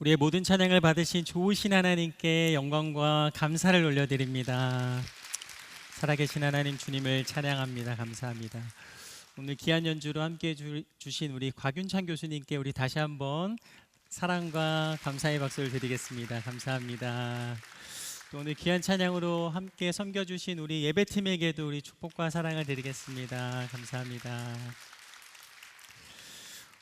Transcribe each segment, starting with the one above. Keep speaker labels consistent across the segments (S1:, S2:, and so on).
S1: 우리의 모든 찬양을 받으신 좋으신 하나님께 영광과 감사를 올려드립니다. 살아계신 하나님 주님을 찬양합니다. 감사합니다. 오늘 귀한 연주로 함께 주신 우리 곽윤찬 교수님께 우리 다시 한번 사랑과 감사의 박수를 드리겠습니다. 감사합니다. 또 오늘 귀한 찬양으로 함께 섬겨주신 우리 예배팀에게도 우리 축복과 사랑을 드리겠습니다. 감사합니다.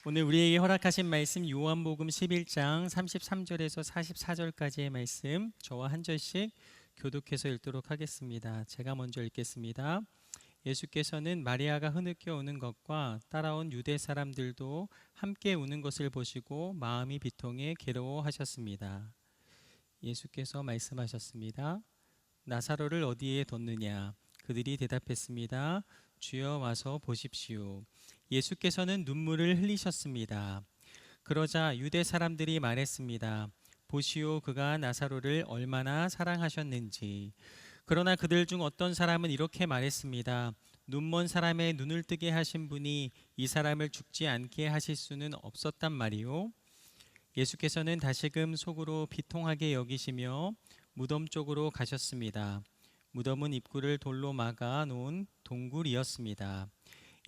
S1: 오늘 우리에게 허락하신 말씀 요한복음 11장 33절에서 44절까지의 말씀 저와 한 절씩 교독해서 읽도록 하겠습니다. 제가 먼저 읽겠습니다. 예수께서는 마리아가 흐느껴 우는 것과 따라온 유대 사람들도 함께 우는 것을 보시고 마음이 비통해 괴로워하셨습니다. 예수께서 말씀하셨습니다. 나사로를 어디에 뒀느냐? 그들이 대답했습니다. 주여 와서 보십시오. 예수께서는 눈물을 흘리셨습니다. 그러자 유대 사람들이 말했습니다. 보시오, 그가 나사로를 얼마나 사랑하셨는지. 그러나 그들 중 어떤 사람은 이렇게 말했습니다. 눈먼 사람의 눈을 뜨게 하신 분이 이 사람을 죽지 않게 하실 수는 없었단 말이오. 예수께서는 다시금 속으로 비통하게 여기시며 무덤 쪽으로 가셨습니다. 무덤은 입구를 돌로 막아 놓은 동굴이었습니다.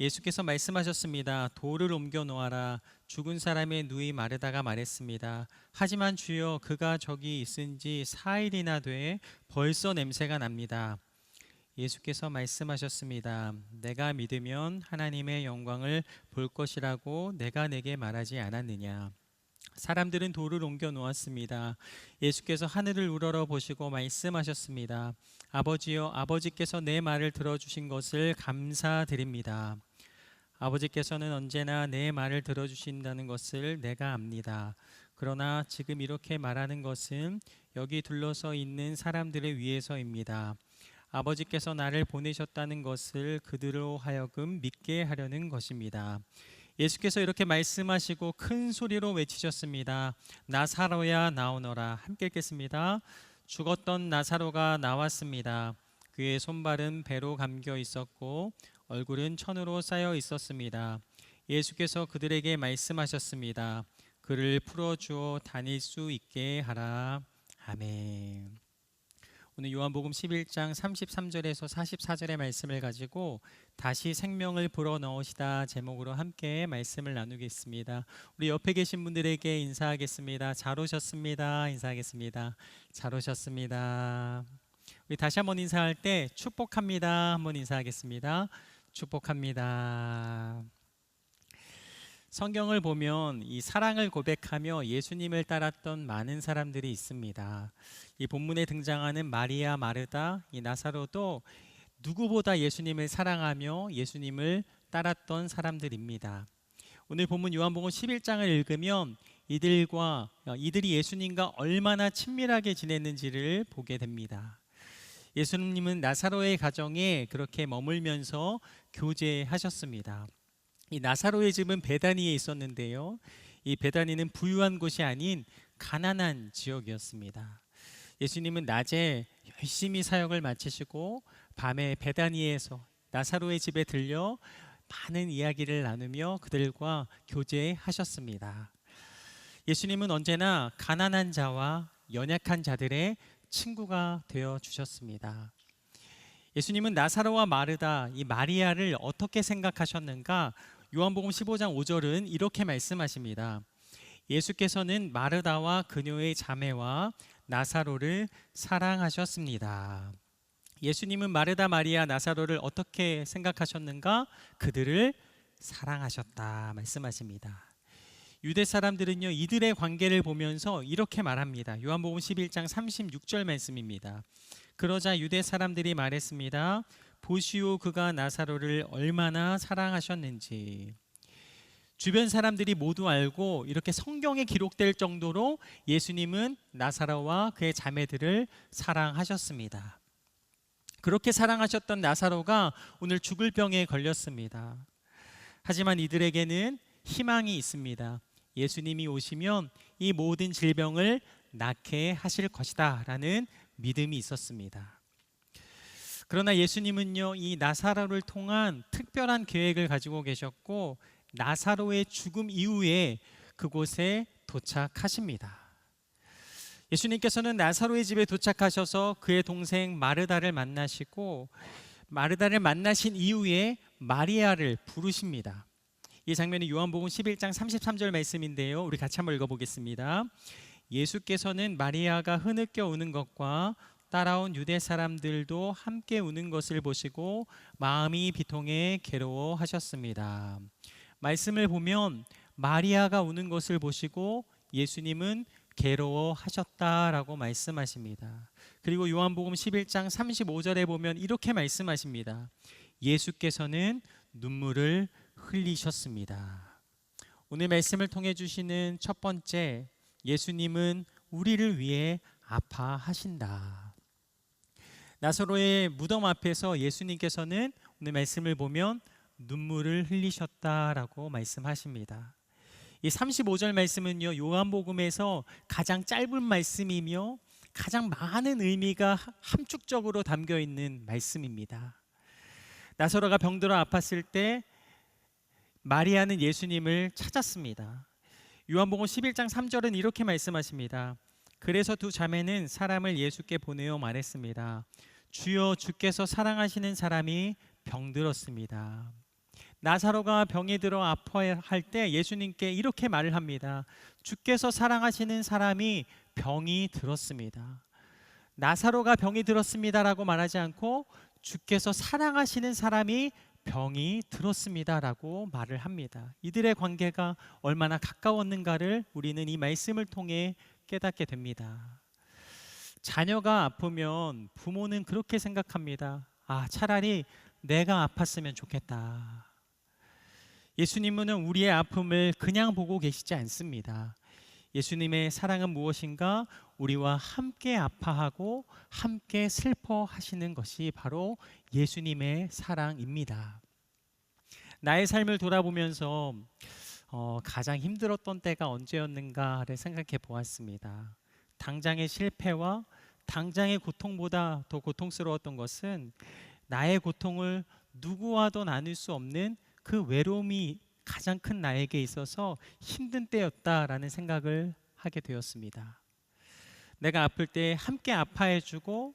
S1: 예수께서 말씀하셨습니다. 돌을 옮겨 놓아라. 죽은 사람의 누이 마르다가 말했습니다. 하지만 주여, 그가 저기 있은 지 4일이나 돼 벌써 냄새가 납니다. 예수께서 말씀하셨습니다. 내가 믿으면 하나님의 영광을 볼 것이라고 내가 내게 말하지 않았느냐. 사람들은 돌을 옮겨 놓았습니다. 예수께서 하늘을 우러러 보시고 말씀하셨습니다. 아버지여, 아버지께서 내 말을 들어주신 것을 감사드립니다. 아버지께서는 언제나 내 말을 들어주신다는 것을 내가 압니다. 그러나 지금 이렇게 말하는 것은 여기 둘러서 있는 사람들을 위해서입니다. 아버지께서 나를 보내셨다는 것을 그들로 하여금 믿게 하려는 것입니다. 예수께서 이렇게 말씀하시고 큰 소리로 외치셨습니다. 나사로야 나오너라. 함께 읽겠습니다. 죽었던 나사로가 나왔습니다. 그의 손발은 배로 감겨 있었고 얼굴은 천으로 쌓여 있었습니다. 예수께서 그들에게 말씀하셨습니다. 그를 풀어주어 다닐 수 있게 하라. 아멘. 오늘 요한복음 11장 33절에서 44절의 말씀을 가지고 다시 생명을 불어넣으시다 제목으로 함께 말씀을 나누겠습니다. 우리 옆에 계신 분들에게 인사하겠습니다. 잘 오셨습니다. 인사하겠습니다. 잘 오셨습니다. 우리 다시 한번 인사할 때 축복합니다. 한번 인사하겠습니다. 축복합니다. 성경을 보면 이 사랑을 고백하며 예수님을 따랐던 많은 사람들이 있습니다. 이 본문에 등장하는 마리아, 마르다, 이 나사로도 누구보다 예수님을 사랑하며 예수님을 따랐던 사람들입니다. 오늘 본문 요한복음 11장을 읽으면 이들이 예수님과 얼마나 친밀하게 지냈는지를 보게 됩니다. 예수님은 나사로의 가정에 그렇게 머물면서 교제하셨습니다. 이 나사로의 집은 베다니에 있었는데요. 이 베다니는 부유한 곳이 아닌 가난한 지역이었습니다. 예수님은 낮에 열심히 사역을 마치시고 밤에 베다니에서 나사로의 집에 들려 많은 이야기를 나누며 그들과 교제하셨습니다. 예수님은 언제나 가난한 자와 연약한 자들의 친구가 되어 주셨습니다. 예수님은 나사로와 마르다, 이 마리아를 어떻게 생각하셨는가? 요한복음 15장 5절은 이렇게 말씀하십니다. 예수께서는 마르다와 그녀의 자매와 나사로를 사랑하셨습니다. 예수님은 마르다, 마리아, 나사로를 어떻게 생각하셨는가? 그들을 사랑하셨다 말씀하십니다. 유대 사람들은요, 이들의 관계를 보면서 이렇게 말합니다. 요한복음 11장 36절 말씀입니다. 그러자 유대 사람들이 말했습니다. 보시오, 그가 나사로를 얼마나 사랑하셨는지. 주변 사람들이 모두 알고 이렇게 성경에 기록될 정도로 예수님은 나사로와 그의 자매들을 사랑하셨습니다. 그렇게 사랑하셨던 나사로가 오늘 죽을 병에 걸렸습니다. 하지만 이들에게는 희망이 있습니다. 예수님이 오시면 이 모든 질병을 낫게 하실 것이다 라는 믿음이 있었습니다. 그러나 예수님은요, 이 나사로를 통한 특별한 계획을 가지고 계셨고 나사로의 죽음 이후에 그곳에 도착하십니다. 예수님께서는 나사로의 집에 도착하셔서 그의 동생 마르다를 만나시고 마르다를 만나신 이후에 마리아를 부르십니다. 이 장면이 요한복음 11장 33절 말씀인데요. 우리 같이 한번 읽어보겠습니다. 예수께서는 마리아가 흐느껴 우는 것과 따라온 유대 사람들도 함께 우는 것을 보시고 마음이 비통해 괴로워하셨습니다. 말씀을 보면 마리아가 우는 것을 보시고 예수님은 괴로워하셨다라고 말씀하십니다. 그리고 요한복음 11장 35절에 보면 이렇게 말씀하십니다. 예수께서는 눈물을 흘리셨습니다. 오늘 말씀을 통해 주시는 첫 번째, 예수님은 우리를 위해 아파하신다. 나사로의 무덤 앞에서 예수님께서는 오늘 말씀을 보면 눈물을 흘리셨다라고 말씀하십니다. 이 35절 말씀은요, 요한복음에서 가장 짧은 말씀이며 가장 많은 의미가 함축적으로 담겨 있는 말씀입니다. 나사로가 병들어 아팠을 때 마리아는 예수님을 찾았습니다. 요한복음 11장 3절은 이렇게 말씀하십니다. 그래서 두 자매는 사람을 예수께 보내어 말했습니다. 주여, 주께서 사랑하시는 사람이 병들었습니다. 나사로가 병이 들어 아파할 때 예수님께 이렇게 말을 합니다. 주께서 사랑하시는 사람이 병이 들었습니다. 나사로가 병이 들었습니다라고 말하지 않고 주께서 사랑하시는 사람이 병이 들었습니다라고 말을 합니다. 이들의 관계가 얼마나 가까웠는가를 우리는 이 말씀을 통해 깨닫게 됩니다. 자녀가 아프면 부모는 그렇게 생각합니다. 차라리 내가 아팠으면 좋겠다. 예수님은 우리의 아픔을 그냥 보고 계시지 않습니다. 예수님의 사랑은 무엇인가? 우리와 함께 아파하고 함께 슬퍼하시는 것이 바로 예수님의 사랑입니다. 나의 삶을 돌아보면서 가장 힘들었던 때가 언제였는가를 생각해 보았습니다. 당장의 실패와 당장의 고통보다 더 고통스러웠던 것은 나의 고통을 누구와도 나눌 수 없는 그 외로움이 가장 큰 나에게 있어서 힘든 때였다라는 생각을 하게 되었습니다. 내가 아플 때 함께 아파해주고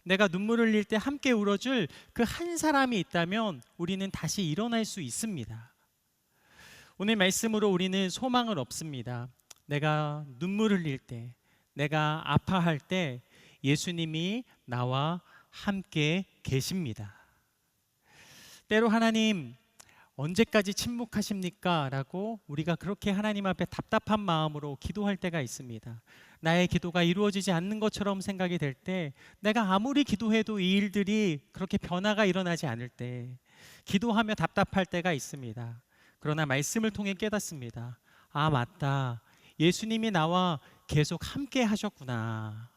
S1: 내가 눈물을 흘릴 때 함께 울어줄 그 한 사람이 있다면 우리는 다시 일어날 수 있습니다. 오늘 말씀으로 우리는 소망을 얻습니다. 내가 눈물을 흘릴 때, 내가 아파할 때 예수님이 나와 함께 계십니다. 때로 하나님 언제까지 침묵하십니까? 라고 우리가 그렇게 하나님 앞에 답답한 마음으로 기도할 때가 있습니다. 나의 기도가 이루어지지 않는 것처럼 생각이 될 때, 내가 아무리 기도해도 이 일들이 그렇게 변화가 일어나지 않을 때 기도하며 답답할 때가 있습니다. 그러나 말씀을 통해 깨닫습니다. 맞다, 예수님이 나와 계속 함께 하셨구나.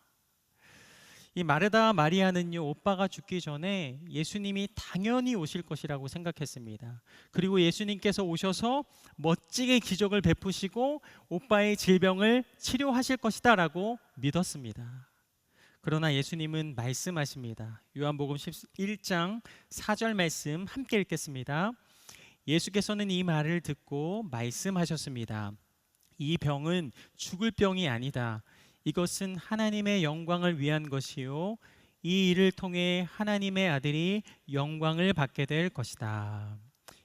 S1: 이 마르다 마리아는요, 오빠가 죽기 전에 예수님이 당연히 오실 것이라고 생각했습니다. 그리고 예수님께서 오셔서 멋지게 기적을 베푸시고 오빠의 질병을 치료하실 것이다 라고 믿었습니다. 그러나 예수님은 말씀하십니다. 요한복음 11장 4절 말씀 함께 읽겠습니다. 예수께서는 이 말을 듣고 말씀하셨습니다. 이 병은 죽을 병이 아니다. 이것은 하나님의 영광을 위한 것이요, 이 일을 통해 하나님의 아들이 영광을 받게 될 것이다.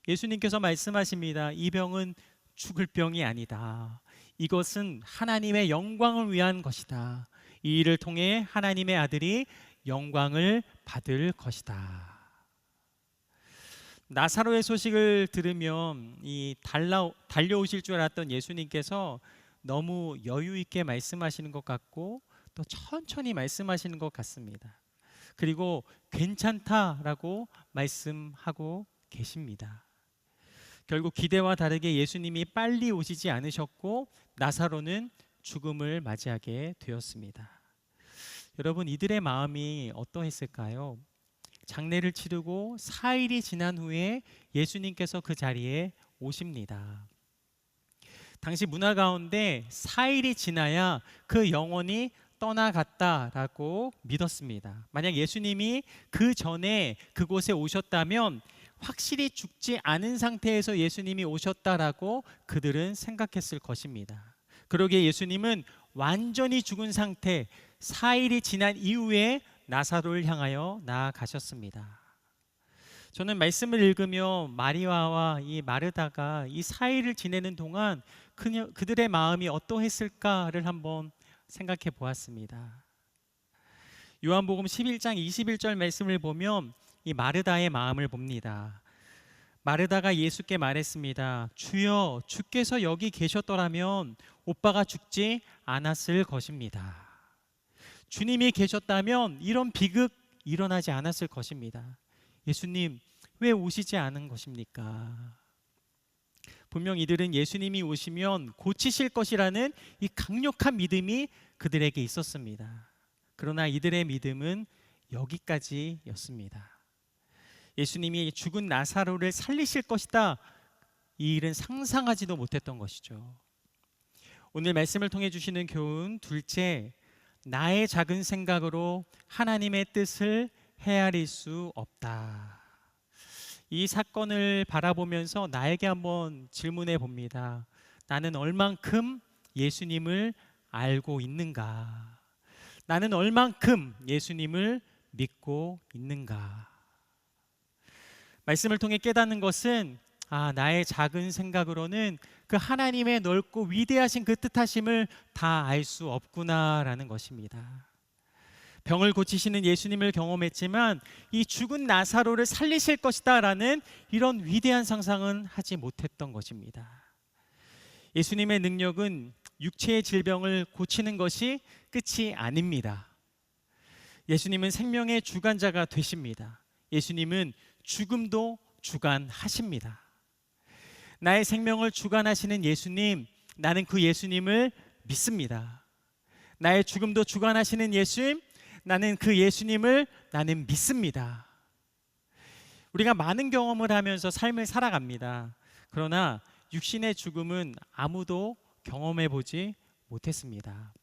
S1: 예수님께서 말씀하십니다. 이 병은 죽을 병이 아니다. 이것은 하나님의 영광을 위한 것이다. 이 일을 통해 하나님의 아들이 영광을 받을 것이다. 나사로의 소식을 들으면 달려오실 줄 알았던 예수님께서 너무 여유 있게 말씀하시는 것 같고 또 천천히 말씀하시는 것 같습니다. 그리고 괜찮다라고 말씀하고 계십니다. 결국 기대와 다르게 예수님이 빨리 오시지 않으셨고 나사로는 죽음을 맞이하게 되었습니다. 여러분, 이들의 마음이 어떠했을까요? 장례를 치르고 4일이 지난 후에 예수님께서 그 자리에 오십니다. 당시 문화 가운데 4일이 지나야 그 영혼이 떠나갔다라고 믿었습니다. 만약 예수님이 그 전에 그곳에 오셨다면 확실히 죽지 않은 상태에서 예수님이 오셨다라고 그들은 생각했을 것입니다. 그러기에 예수님은 완전히 죽은 상태 4일이 지난 이후에 나사로를 향하여 나아가셨습니다. 저는 말씀을 읽으며 마리아와 이 마르다가 이 4일을 지내는 동안 그들의 마음이 어떠했을까를 한번 생각해 보았습니다. 요한복음 11장 21절 말씀을 보면 이 마르다의 마음을 봅니다. 마르다가 예수께 말했습니다. 주여, 주께서 여기 계셨더라면 오빠가 죽지 않았을 것입니다. 주님이 계셨다면 이런 비극 일어나지 않았을 것입니다. 예수님, 왜 오시지 않은 것입니까? 분명 이들은 예수님이 오시면 고치실 것이라는 이 강력한 믿음이 그들에게 있었습니다. 그러나 이들의 믿음은 여기까지였습니다. 예수님이 죽은 나사로를 살리실 것이다, 이 일은 상상하지도 못했던 것이죠. 오늘 말씀을 통해 주시는 교훈 둘째, 나의 작은 생각으로 하나님의 뜻을 헤아릴 수 없다. 이 사건을 바라보면서 나에게 한번 질문해 봅니다. 나는 얼만큼 예수님을 알고 있는가? 나는 얼만큼 예수님을 믿고 있는가? 말씀을 통해 깨닫는 것은 나의 작은 생각으로는 그 하나님의 넓고 위대하신 그 뜻하심을 다 알 수 없구나라는 것입니다. 병을 고치시는 예수님을 경험했지만 이 죽은 나사로를 살리실 것이다 라는 이런 위대한 상상은 하지 못했던 것입니다. 예수님의 능력은 육체의 질병을 고치는 것이 끝이 아닙니다. 예수님은 생명의 주관자가 되십니다. 예수님은 죽음도 주관하십니다. 나의 생명을 주관하시는 예수님, 나는 그 예수님을 믿습니다. 나의 죽음도 주관하시는 예수님, 나는 그 예수님을 믿습니다. 우리가 많은 경험을 하면서 삶을 살아갑니다. 그러나 육신의 죽음은 아무도 경험해 보지 못했습니다.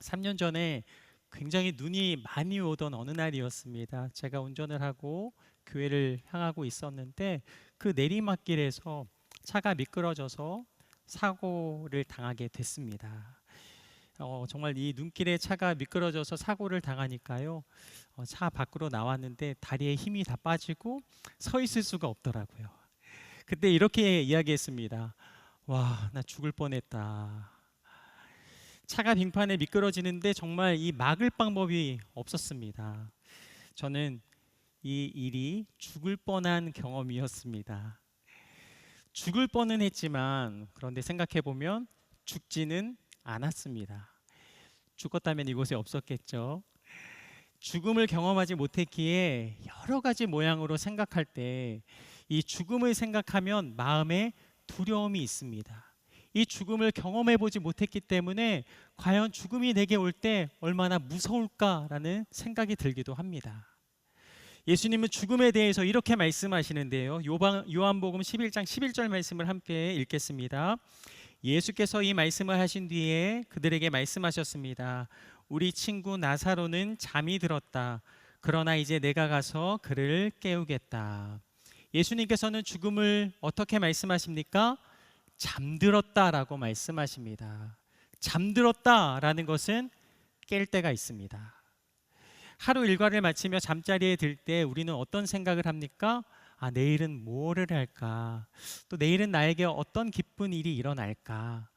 S1: 3년 전에 굉장히 눈이 많이 오던 어느 날이었습니다. 제가 운전을 하고 교회를 향하고 있었는데 그 내리막길에서 차가 미끄러져서 사고를 당하게 됐습니다. 정말 이 눈길에 차가 미끄러져서 사고를 당하니까요, 차 밖으로 나왔는데 다리에 힘이 다 빠지고 서 있을 수가 없더라고요. 그때 이렇게 이야기했습니다. 와, 나 죽을 뻔했다. 차가 빙판에 미끄러지는데 정말 이 막을 방법이 없었습니다. 저는 이 일이 죽을 뻔한 경험이었습니다. 죽을 뻔은 했지만 그런데 생각해 보면 죽지는 않았습니다. 죽었다면 이곳에 없었겠죠. 죽음을 경험하지 못했기에 여러 가지 모양으로 생각할 때 이 죽음을 생각하면 마음에 두려움이 있습니다. 이 죽음을 경험해 보지 못했기 때문에 과연 죽음이 내게 올 때 얼마나 무서울까라는 생각이 들기도 합니다. 예수님은 죽음에 대해서 이렇게 말씀하시는데요. 요한복음 11장 11절 말씀을 함께 읽겠습니다. 예수께서 이 말씀을 하신 뒤에 그들에게 말씀하셨습니다. 우리 친구 나사로는 잠이 들었다. 그러나 이제 내가 가서 그를 깨우겠다. 예수님께서는 죽음을 어떻게 말씀하십니까? 잠들었다라고 말씀하십니다. 잠들었다라는 것은 깰 때가 있습니다. 하루 일과를 마치며 잠자리에 들 때 우리는 어떤 생각을 합니까? 내일은 뭐를 할까? 또 내일은 나에게 어떤 기쁜 일이 일어날까?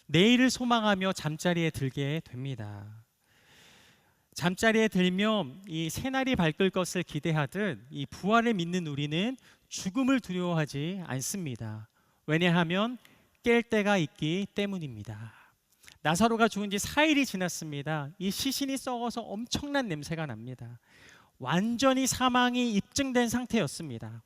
S1: 내일을 소망하며 잠자리에 들게 됩니다. 잠자리에 들면 이 새날이 밝을 것을 기대하듯 이 부활을 믿는 우리는 죽음을 두려워하지 않습니다. 왜냐하면 깰 때가 있기 때문입니다. 나사로가 죽은 지 4일이 지났습니다. 이 시신이 썩어서 엄청난 냄새가 납니다. 완전히 사망이 입증된 상태였습니다.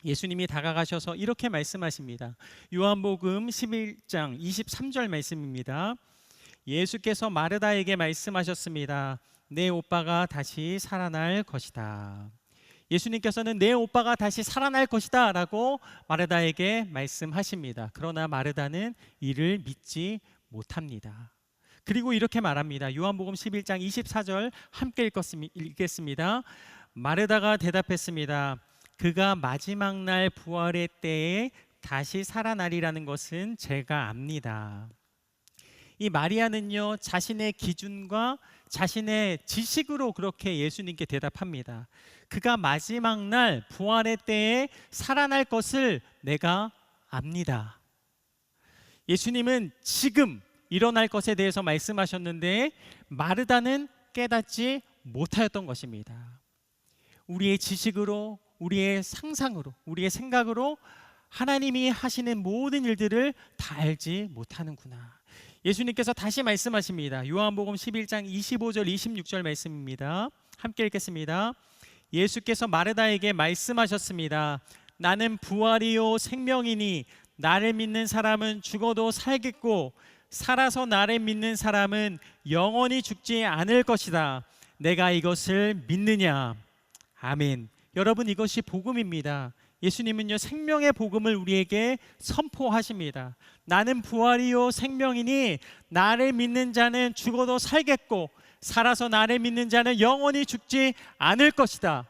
S1: 예수님이 다가가셔서 이렇게 말씀하십니다. 요한복음 11장 23절 말씀입니다. 예수께서 마르다에게 말씀하셨습니다. 내 오빠가 다시 살아날 것이다. 예수님께서는 내 오빠가 다시 살아날 것이다 라고 마르다에게 말씀하십니다. 그러나 마르다는 이를 믿지 못합니다. 그리고 이렇게 말합니다. 요한복음 11장 24절 함께 읽겠습니다. 마르다가 대답했습니다. 그가 마지막 날 부활의 때에 다시 살아나리라는 것은 제가 압니다. 이 마리아는요, 자신의 기준과 자신의 지식으로 그렇게 예수님께 대답합니다. 그가 마지막 날 부활의 때에 살아날 것을 내가 압니다. 예수님은 지금 일어날 것에 대해서 말씀하셨는데 마르다는 깨닫지 못하였던 것입니다. 우리의 지식으로, 우리의 상상으로, 우리의 생각으로 하나님이 하시는 모든 일들을 다 알지 못하는구나. 예수님께서 다시 말씀하십니다. 요한복음 11장 25절 26절 말씀입니다. 함께 읽겠습니다. 예수께서 마르다에게 말씀하셨습니다. 나는 부활이요 생명이니 나를 믿는 사람은 죽어도 살겠고 살아서 나를 믿는 사람은 영원히 죽지 않을 것이다. 내가 이것을 믿느냐? 아멘. 여러분, 이것이 복음입니다. 예수님은요, 생명의 복음을 우리에게 선포하십니다. 나는 부활이요 생명이니 나를 믿는 자는 죽어도 살겠고 살아서 나를 믿는 자는 영원히 죽지 않을 것이다.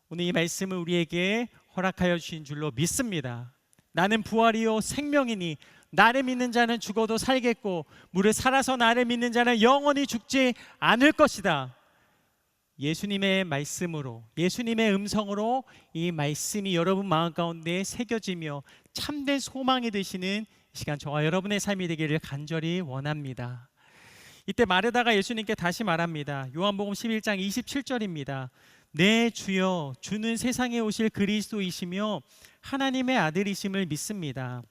S1: 오늘 이 말씀을 우리에게 허락하여 주신 줄로 믿습니다. 나는 부활이요 생명이니 나를 믿는 자는 죽어도 살겠고 무릇 살아서 나를 믿는 자는 영원히 죽지 않을 것이다. 예수님의 말씀으로, 예수님의 음성으로 이 말씀이 여러분 마음 가운데 새겨지며 참된 소망이 되시는 시간, 저와 여러분의 삶이 되기를 간절히 원합니다. 이때 마르다가 예수님께 다시 말합니다. 요한복음 11장 27절입니다. 네 주여, 주는 세상에 오실 그리스도이시며 하나님의 아들이심을 믿습니다.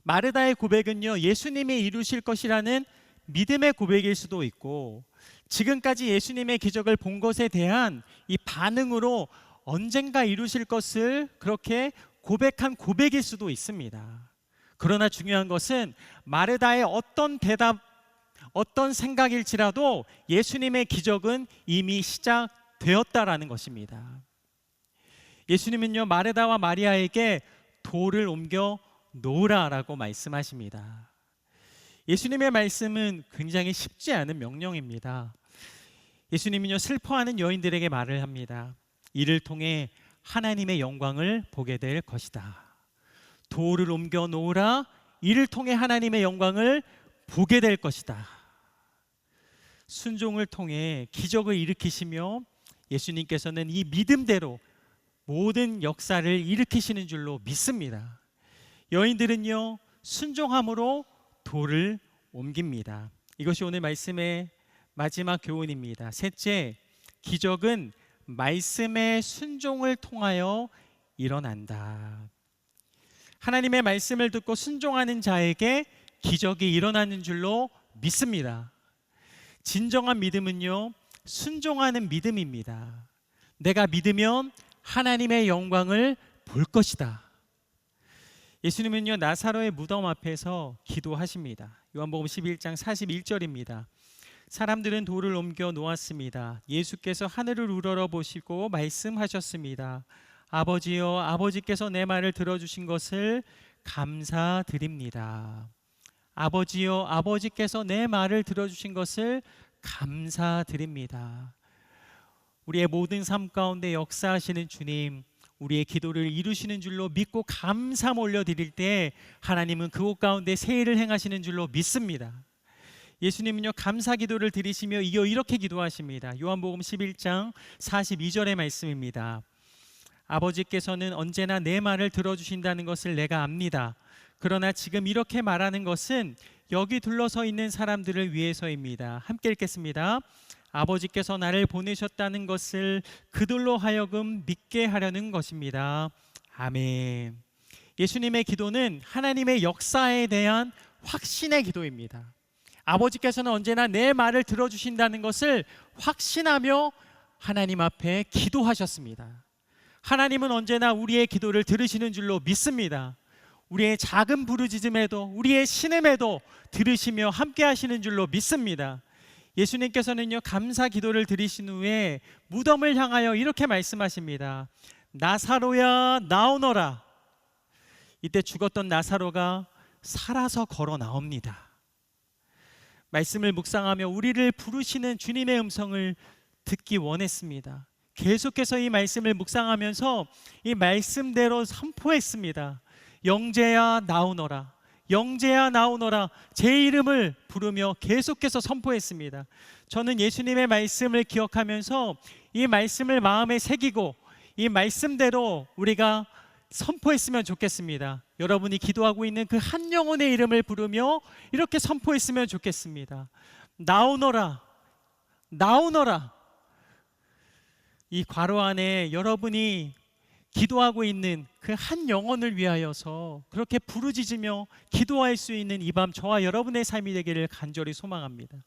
S1: 마르다의 고백은요, 예수님이 이루실 것이라는 믿음의 고백일 수도 있고 지금까지 예수님의 기적을 본 것에 대한 이 반응으로 언젠가 이루실 것을 그렇게 고백한 고백일 수도 있습니다. 그러나 중요한 것은 마르다의 어떤 대답, 어떤 생각일지라도 예수님의 기적은 이미 시작되었다라는 것입니다. 예수님은요, 마르다와 마리아에게 돌을 옮겨 놓으라라고 말씀하십니다. 예수님의 말씀은 굉장히 쉽지 않은 명령입니다. 예수님은요, 슬퍼하는 여인들에게 말을 합니다. 이를 통해 하나님의 영광을 보게 될 것이다. 돌을 옮겨 놓으라. 이를 통해 하나님의 영광을 보게 될 것이다. 순종을 통해 기적을 일으키시며 예수님께서는 이 믿음대로 모든 역사를 일으키시는 줄로 믿습니다. 여인들은요, 순종함으로 돌을 옮깁니다. 이것이 오늘 말씀의 마지막 교훈입니다. 셋째, 기적은 말씀의 순종을 통하여 일어난다. 하나님의 말씀을 듣고 순종하는 자에게 기적이 일어나는 줄로 믿습니다. 진정한 믿음은요, 순종하는 믿음입니다. 내가 믿으면 하나님의 영광을 볼 것이다. 예수님은요, 나사로의 무덤 앞에서 기도하십니다. 요한복음 11장 41절입니다. 사람들은 돌을 옮겨 놓았습니다. 예수께서 하늘을 우러러 보시고 말씀하셨습니다. 아버지여, 아버지께서 내 말을 들어주신 것을 감사드립니다. 아버지여, 아버지께서 내 말을 들어주신 것을 감사드립니다. 우리의 모든 삶 가운데 역사하시는 주님, 우리의 기도를 이루시는 줄로 믿고 감사 올려드릴 때 하나님은 그곳 가운데 새 일을 행하시는 줄로 믿습니다. 예수님은요, 감사 기도를 드리시며 이렇게 기도하십니다. 요한복음 11장 42절의 말씀입니다. 아버지께서는 언제나 내 말을 들어주신다는 것을 내가 압니다. 그러나 지금 이렇게 말하는 것은 여기 둘러서 있는 사람들을 위해서입니다. 함께 읽겠습니다. 아버지께서 나를 보내셨다는 것을 그들로 하여금 믿게 하려는 것입니다. 아멘. 예수님의 기도는 하나님의 역사에 대한 확신의 기도입니다. 아버지께서는 언제나 내 말을 들어주신다는 것을 확신하며 하나님 앞에 기도하셨습니다. 하나님은 언제나 우리의 기도를 들으시는 줄로 믿습니다. 우리의 작은 부르짖음에도, 우리의 신음에도 들으시며 함께 하시는 줄로 믿습니다. 예수님께서는요, 감사 기도를 드리신 후에 무덤을 향하여 이렇게 말씀하십니다. 나사로야, 나오너라. 이때 죽었던 나사로가 살아서 걸어 나옵니다. 말씀을 묵상하며 우리를 부르시는 주님의 음성을 듣기 원했습니다. 계속해서 이 말씀을 묵상하면서 이 말씀대로 선포했습니다. 영재야, 나오너라. 영재야 나오너라 제 이름을 부르며 계속해서 선포했습니다. 저는 예수님의 말씀을 기억하면서 이 말씀을 마음에 새기고 이 말씀대로 우리가 선포했으면 좋겠습니다. 여러분이 기도하고 있는 그 한 영혼의 이름을 부르며 이렇게 선포했으면 좋겠습니다. 나오너라, 나오너라. 이 괄호 안에 여러분이 기도하고 있는 그 한 영혼을 위하여서 그렇게 부르짖으며 기도할 수 있는 이 밤 저와 여러분의 삶이 되기를 간절히 소망합니다.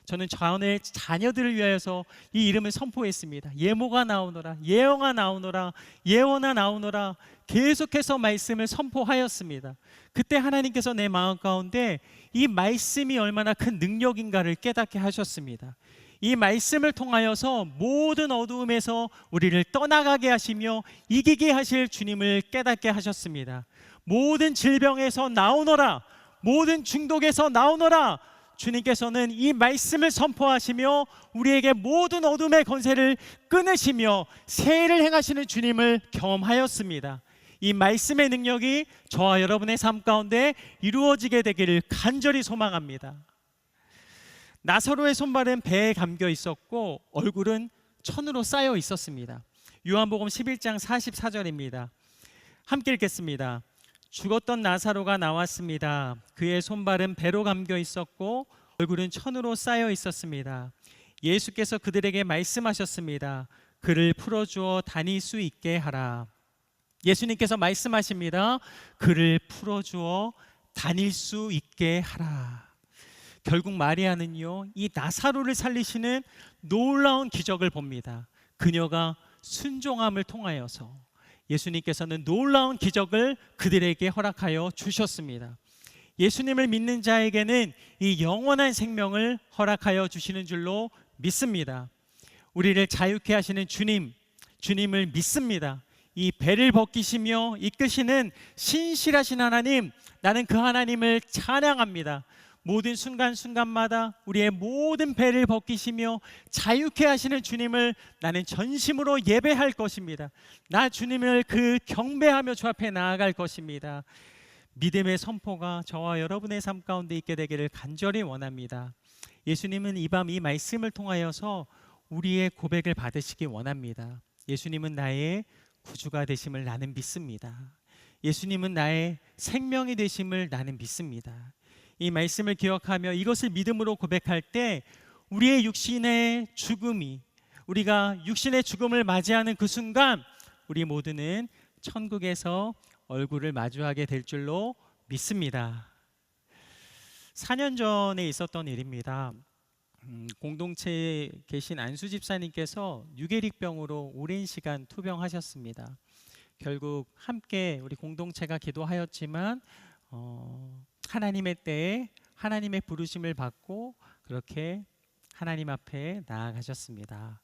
S1: 저는 저의 자녀들을 위하여서 이 이름을 선포했습니다. 예모가 나오너라, 예영아 나오너라, 예원아 나오너라. 계속해서 말씀을 선포하였습니다. 그때 하나님께서 내 마음 가운데 이 말씀이 얼마나 큰 능력인가를 깨닫게 하셨습니다. 이 말씀을 통하여서 모든 어두움에서 우리를 떠나가게 하시며 이기게 하실 주님을 깨닫게 하셨습니다. 모든 질병에서 나오너라, 모든 중독에서 나오너라. 주님께서는 이 말씀을 선포하시며 우리에게 모든 어둠의 권세를 끊으시며 새해를 행하시는 주님을 경험하였습니다. 이 말씀의 능력이 저와 여러분의 삶 가운데 이루어지게 되기를 간절히 소망합니다. 나사로의 손발은 배에 감겨 있었고 얼굴은 천으로 쌓여 있었습니다. 요한복음 11장 44절입니다. 함께 읽겠습니다. 죽었던 나사로가 나왔습니다. 그의 손발은 배로 감겨 있었고 얼굴은 천으로 쌓여 있었습니다. 예수께서 그들에게 말씀하셨습니다. 그를 풀어주어 다닐 수 있게 하라. 예수님께서 말씀하십니다. 그를 풀어주어 다닐 수 있게 하라. 결국 마리아는요, 이 나사로를 살리시는 놀라운 기적을 봅니다. 그녀가 순종함을 통하여서 예수님께서는 놀라운 기적을 그들에게 허락하여 주셨습니다. 예수님을 믿는 자에게는 이 영원한 생명을 허락하여 주시는 줄로 믿습니다. 우리를 자유케 하시는 주님을 믿습니다. 이 배를 벗기시며 이끄시는 신실하신 하나님, 나는 그 하나님을 찬양합니다. 모든 순간순간마다 우리의 모든 배를 벗기시며 자유케 하시는 주님을 나는 전심으로 예배할 것입니다. 나 주님을 그 경배하며 주 앞에 나아갈 것입니다. 믿음의 선포가 저와 여러분의 삶 가운데 있게 되기를 간절히 원합니다. 예수님은 이 밤 이 말씀을 통하여서 우리의 고백을 받으시기 원합니다. 예수님은 나의 구주가 되심을 나는 믿습니다. 예수님은 나의 생명이 되심을 나는 믿습니다. 이 말씀을 기억하며 이것을 믿음으로 고백할 때 우리의 육신의 죽음이, 우리가 육신의 죽음을 맞이하는 그 순간 우리 모두는 천국에서 얼굴을 마주하게 될 줄로 믿습니다. 4년 전에 있었던 일입니다. 공동체에 계신 안수 집사님께서 유계릭병으로 오랜 시간 투병하셨습니다. 결국 함께 우리 공동체가 기도하였지만 하나님의 때에 하나님의 부르심을 받고 그렇게 하나님 앞에 나아가셨습니다.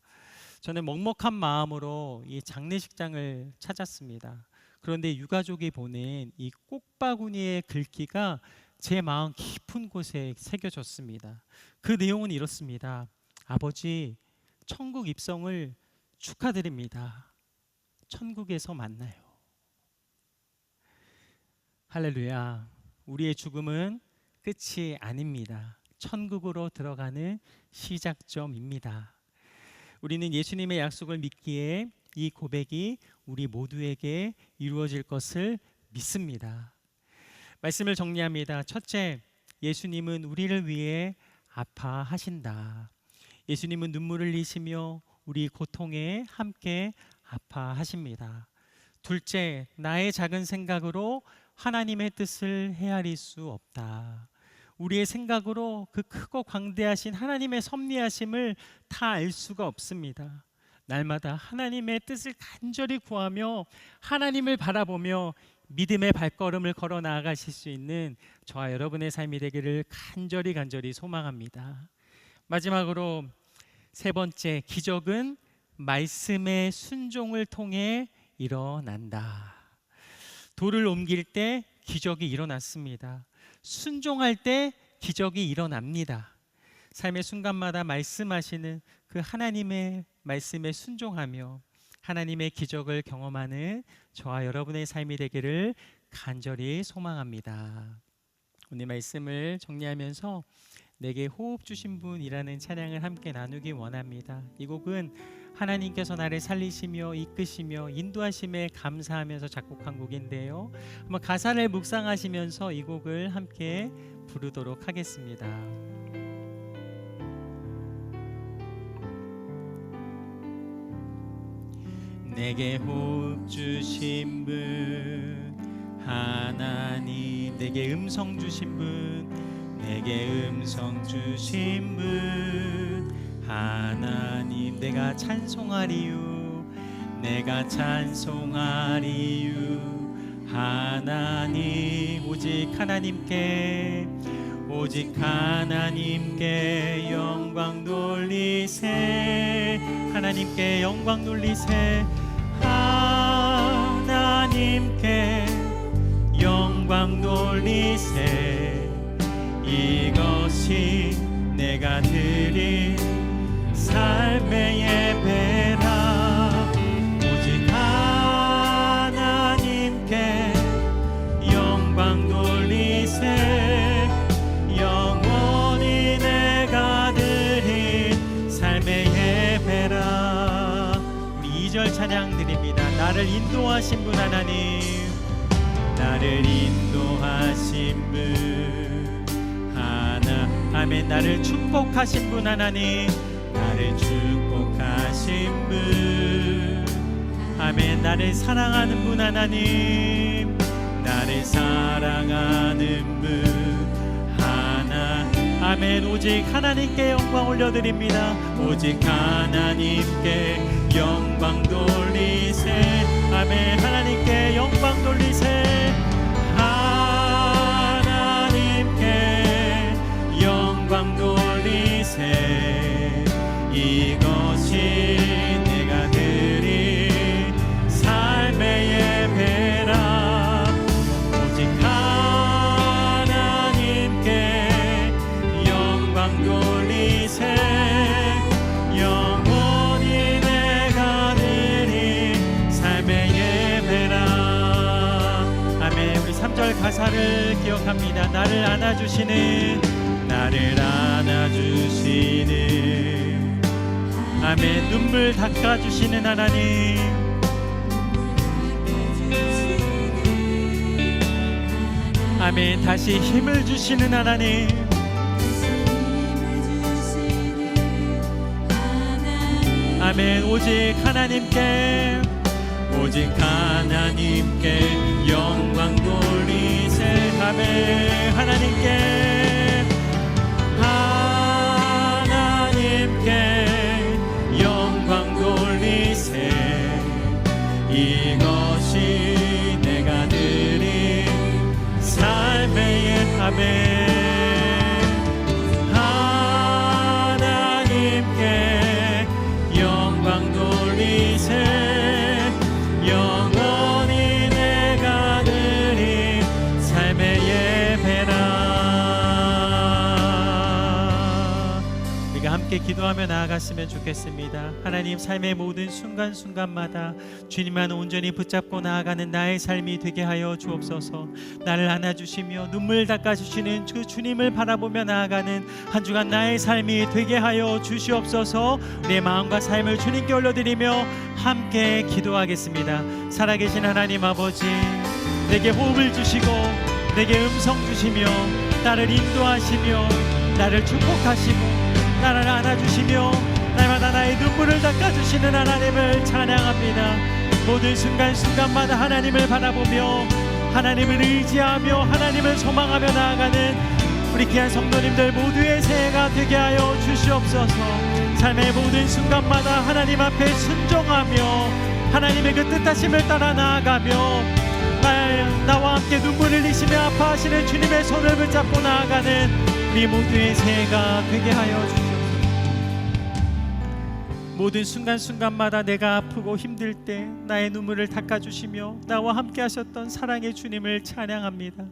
S1: 저는 먹먹한 마음으로 이 장례식장을 찾았습니다. 그런데 유가족이 보낸 이 꽃바구니의 글귀가 제 마음 깊은 곳에 새겨졌습니다. 그 내용은 이렇습니다. 아버지, 천국 입성을 축하드립니다. 천국에서 만나요. 할렐루야. 우리의 죽음은 끝이 아닙니다. 천국으로 들어가는 시작점입니다. 우리는 예수님의 약속을 믿기에 이 고백이 우리 모두에게 이루어질 것을 믿습니다. 말씀을 정리합니다. 첫째, 예수님은 우리를 위해 아파하신다. 예수님은 눈물을 흘리시며 우리 고통에 함께 아파하십니다. 둘째, 나의 작은 생각으로 하나님의 뜻을 헤아릴 수 없다. 우리의 생각으로 그 크고 광대하신 하나님의 섭리하심을 다 알 수가 없습니다. 날마다 하나님의 뜻을 간절히 구하며 하나님을 바라보며 믿음의 발걸음을 걸어 나아가실 수 있는 저와 여러분의 삶이 되기를 간절히 소망합니다. 마지막으로 세 번째, 기적은 말씀의 순종을 통해 일어난다. 돌을 옮길 때 기적이 일어났습니다. 순종할 때 기적이 일어납니다. 삶의 순간마다 말씀하시는 그 하나님의 말씀에 순종하며 하나님의 기적을 경험하는 저와 여러분의 삶이 되기를 간절히 소망합니다. 오늘 말씀을 정리하면서 내게 호흡 주신 분이라는 찬양을 함께 나누기 원합니다. 이 곡은 하나님께서 나를 살리시며 이끄시며 인도하심에 감사하면서 작곡한 곡인데요. 한번 가사를 묵상하시면서 이 곡을 함께 부르도록 하겠습니다. 내게 호흡 주신 분 하나님, 내게 음성 주신 분, 내게 음성 주신 분 하나님, 내가 찬송하리유, 내가 찬송하리유 하나님. 오직 하나님께, 오직 하나님께 영광 돌리세, 하나님께 영광 돌리세, 하나님께 영광 돌리세. 이것이 내가 드린 삶의 예배라. 오직 하나님께 영광 돌리세. 영원히 내가 드린 삶의 예배라. 우리 2절 찬양 드립니다. 나를 인도하신 분 하나님, 나를 인도하신 분 하나, 아멘. 나를 축복하신 분 하나님, 나를 축복하신 분 아멘. 나를 사랑하는 분 하나님, 나를 사랑하는 분 하나, 아멘. 오직 하나님께 영광 올려드립니다. 오직 하나님께 영광 돌리세, 아멘. 하나님께 영광 돌리세, 하나님께 영광 돌리세. 이것이 내가 드린 삶의 예배라. 오직 하나님께 영광 돌리세. 영원히 내가 드린 삶의 예배라. 아멘. 우리 3절 가사를 기억합니다. 나를 안아주시는, 나를 안아주시는, 아멘. 눈물 닦아주시는 하나님, 아멘. 다시 힘을 주시는 하나님, 아멘. 오직 하나님께, 오직 하나님께 영광 돌리세, 아멘. 하나님께, 하나님께 영광 돌리세. 이것이 내가 드린 삶의 예, 아멘. 하나님께 영광 돌리세. 영원히 내가 드린 삶의 예배라. 우리가 함께 기도하며 나아갔으면 좋겠습니다. 하나님, 삶의 모든 순간순간마다 주님만 온전히 붙잡고 나아가는 나의 삶이 되게 하여 주옵소서. 나를 안아주시며 눈물 닦아주시는 그 주님을 바라보며 나아가는 한 주간 나의 삶이 되게 하여 주시옵소서. 내 마음과 삶을 주님께 올려드리며 함께 기도하겠습니다. 살아계신 하나님 아버지, 내게 호흡을 주시고 내게 음성 주시며 나를 인도하시며 나를 축복하시고 나를 안아주시며 날마다 나의 눈물을 닦아주시는 하나님을 찬양합니다. 모든 순간순간마다 하나님을 바라보며 하나님을 의지하며 하나님을 소망하며 나아가는 우리 귀한 성도님들 모두의 새해가 되게 하여 주시옵소서. 삶의 모든 순간마다 하나님 앞에 순종하며 하나님의 그 뜻하심을 따라 나아가며 나와 함께 눈물을 흘리시며 아파하시는 주님의 손을 붙잡고 나아가는 우리 모두의 새해가 되게 하여 주시옵소서. 모든 순간순간마다 내가 아프고 힘들 때 나의 눈물을 닦아주시며 나와 함께 하셨던 사랑의 주님을 찬양합니다.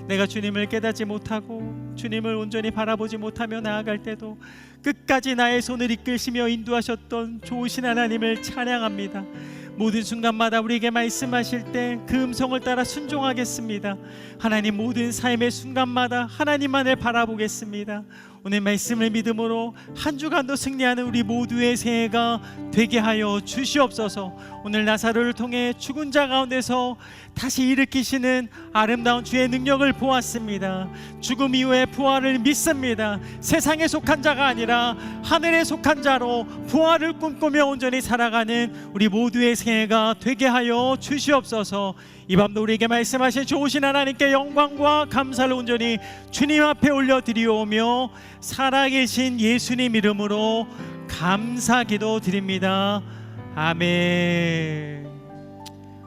S1: 내가 주님을 깨닫지 못하고 주님을 온전히 바라보지 못하며 나아갈 때도 끝까지 나의 손을 이끌시며 인도하셨던 좋으신 하나님을 찬양합니다. 모든 순간마다 우리에게 말씀하실 때 그 음성을 따라 순종하겠습니다. 하나님, 모든 삶의 순간마다 하나님만을 바라보겠습니다. 오늘 말씀을 믿음으로 한 주간도 승리하는 우리 모두의 새해가 되게 하여 주시옵소서. 오늘 나사로를 통해 죽은 자 가운데서 다시 일으키시는 아름다운 주의 능력을 보았습니다. 죽음 이후의 부활을 믿습니다. 세상에 속한 자가 아니라 하늘에 속한 자로 부활을 꿈꾸며 온전히 살아가는 우리 모두의 새해가 되게 하여 주시옵소서. 이 밤도 우리에게 말씀하신 좋으신 하나님께 영광과 감사를 온전히 주님 앞에 올려드리오며 살아계신 예수님 이름으로 감사 기도 드립니다. 아멘.